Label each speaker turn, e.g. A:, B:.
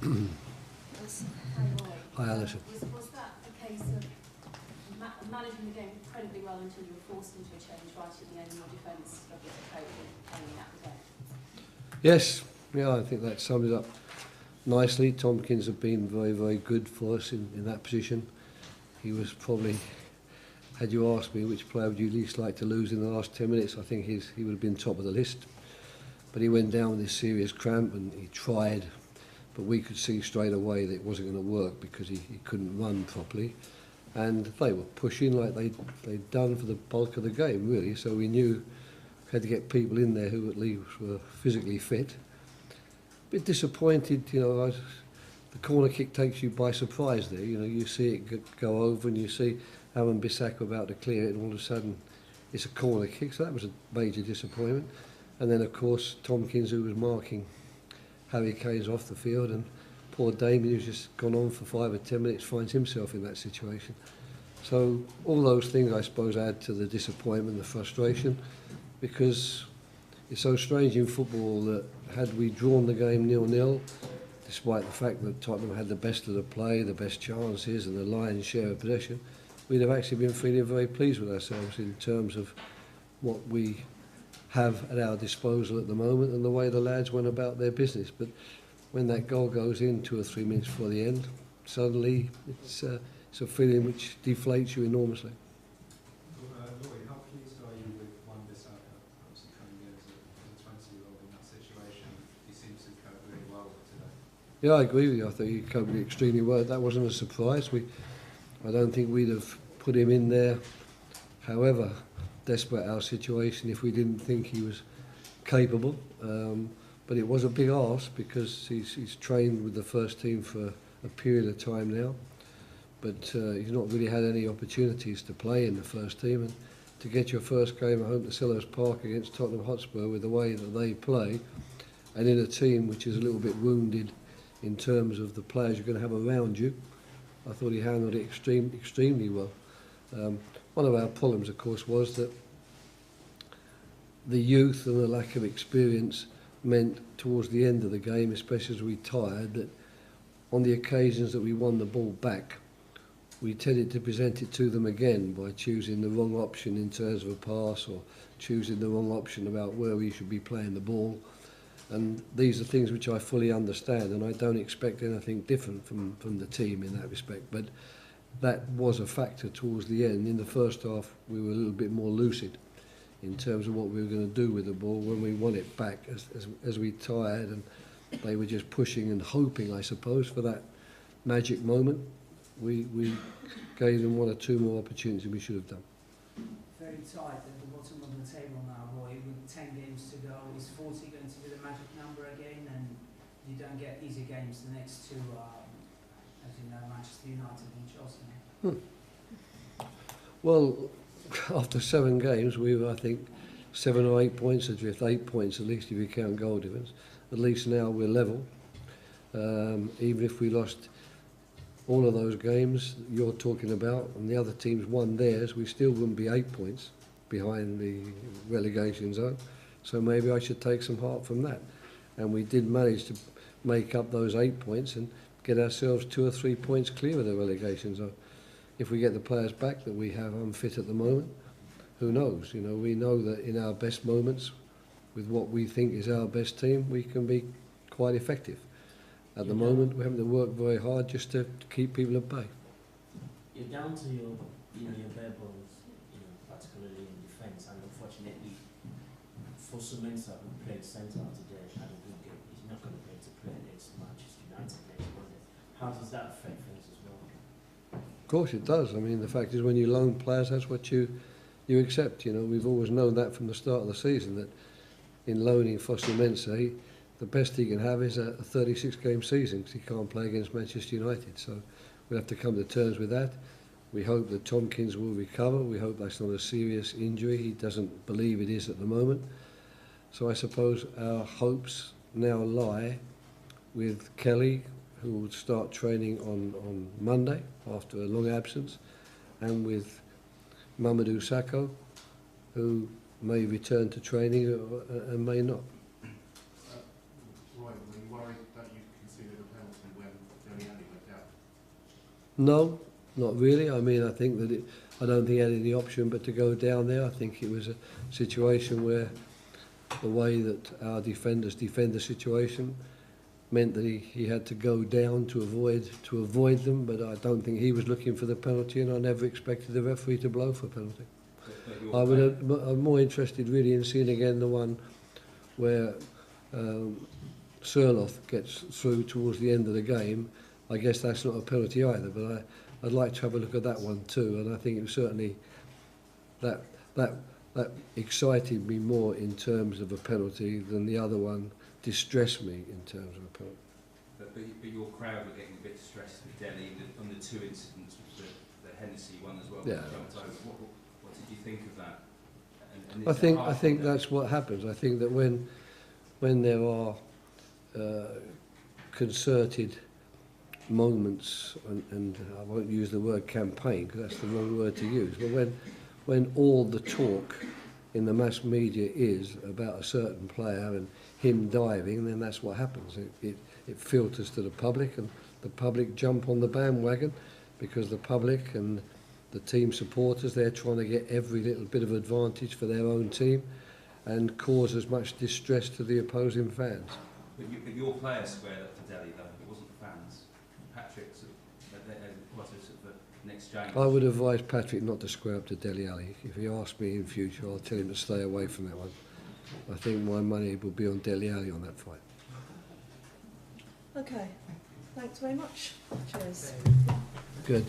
A: Hi, Alison.
B: Was that a case of managing the game incredibly well until you were forced into a change right at the end and your defence struggled to cope with playing out the day?
A: Yes, yeah, I think that sums it up nicely. Tompkins have been very, very good for us in that position. He was probably, had you asked me which player would you least like to lose in the last 10 minutes, I think he would have been top of the list. But he went down with this serious cramp and he tried, but we could see straight away that it wasn't going to work because he couldn't run properly. And they were pushing like they'd done for the bulk of the game, really. So we knew we had to get people in there who at least were physically fit. A bit disappointed, the corner kick takes you by surprise there. You see it go over and you see Aaron Bissaka about to clear it and all of a sudden it's a corner kick. So that was a major disappointment. And then, of course, Tompkins, who was marking Harry Kane's off the field, and poor Damien, who's just gone on for 5 or 10 minutes, finds himself in that situation. So all those things, I suppose, add to the disappointment, the frustration, because it's so strange in football that had we drawn the game 0-0, despite the fact that Tottenham had the best of the play, the best chances and the lion's share of possession, we'd have actually been feeling very pleased with ourselves in terms of what we have at our disposal at the moment and the way the lads went about their business. But when that goal goes in 2 or 3 minutes before the end, suddenly it's a feeling which deflates you enormously.
C: Laurie, how pleased are you with Wan-Bissaka obviously coming in as a 20-year-old in that situation? He seems to cope really well today.
A: Yeah, I agree with you. I think he coped extremely well. That wasn't a surprise. I don't think we'd have put him in there, however desperate our situation, if we didn't think he was capable. But it was a big ask because he's trained with the first team for a period of time now. But he's not really had any opportunities to play in the first team. And to get your first game at home to Selhurst Park against Tottenham Hotspur with the way that they play, and in a team which is a little bit wounded in terms of the players you're going to have around you, I thought he handled it extremely well. One of our problems, of course, was that the youth and the lack of experience meant towards the end of the game, especially as we tired, that on the occasions that we won the ball back, we tended to present it to them again by choosing the wrong option in terms of a pass or choosing the wrong option about where we should be playing the ball. And these are things which I fully understand, and I don't expect anything different from the team in that respect. But that was a factor towards the end. In the first half, we were a little bit more lucid in terms of what we were going to do with the ball when we won it back as we tired, and they were just pushing and hoping, I suppose, for that magic moment. We gave them 1 or 2 more opportunities we should have done.
D: Very tight at the bottom of the table now, Roy, with 10 games to go. Is 40 going to be the magic number again? And you don't get easy games the next 2, as you know, Manchester United and Chelsea.
A: Well, after 7 games, we were, I think, 7 or 8 points adrift, 8 points at least if you count goal difference. At least now we're level. Even if we lost all of those games you're talking about and the other teams won theirs, we still wouldn't be 8 points behind the relegation zone. So maybe I should take some heart from that. And we did manage to make up those 8 points and get ourselves 2 or 3 points clear of the relegation zone. If we get the players back that we have unfit at the moment, who knows? We know that in our best moments, with what we think is our best team, we can be quite effective. At the moment, we're having to work very hard just to keep people at bay.
E: You're down to your bare bones, particularly in defence, and unfortunately, for Mensah, who played centre today, had a good game. He's not going to be able to play against Manchester United next Monday. How does that affect things as well?
A: Of course it does. I mean, the fact is when you loan players, that's what you accept. We've always known that from the start of the season, that in loaning Mensah, the best he can have is a 36-game season because he can't play against Manchester United. So we'll have to come to terms with that. We hope that Tompkins will recover. We hope that's not a serious injury. He doesn't believe it is at the moment. So I suppose our hopes now lie with Kelly, who will start training on Monday after a long absence, and with Mamadou Sakho, who may return to training and may not.
C: Roy, were you worried that you conceded a penalty when
A: No, not really. I mean, I think that I don't think he had any option but to go down there. I think it was a situation where the way that our defenders defend the situation meant that he had to go down to avoid them, but I don't think he was looking for the penalty, and I never expected the referee to blow for a penalty. I'm more interested really in seeing again the one where Surloth gets through towards the end of the game. I guess that's not a penalty either, but I'd like to have a look at that one too, and I think it was certainly that excited me more in terms of a penalty than the other one distressed me in terms of a penalty.
F: But your crowd were getting a bit stressed with Delhi on the two incidents, with the Hennessy one as well.
A: Yeah.
F: What did you think of that?
A: I think that's what happens. I think that when there are concerted moments, and I won't use the word campaign because that's the wrong word to use, but when all the talk in the mass media is about a certain player and him diving, then that's what happens. It filters to the public, and the public jump on the bandwagon because the public and the team supporters, they're trying to get every little bit of advantage for their own team and cause as much distress to the opposing fans.
F: But your players squared up to Delhi though, it wasn't the fans. Patrick's what is it, the next exchange?
A: I would advise Patrick not to square up to Dele Alli. If he asks me in future, I'll tell him to stay away from that one. I think my money will be on Dele Alli on that fight.
G: Okay, thanks very much. Cheers.
A: Good.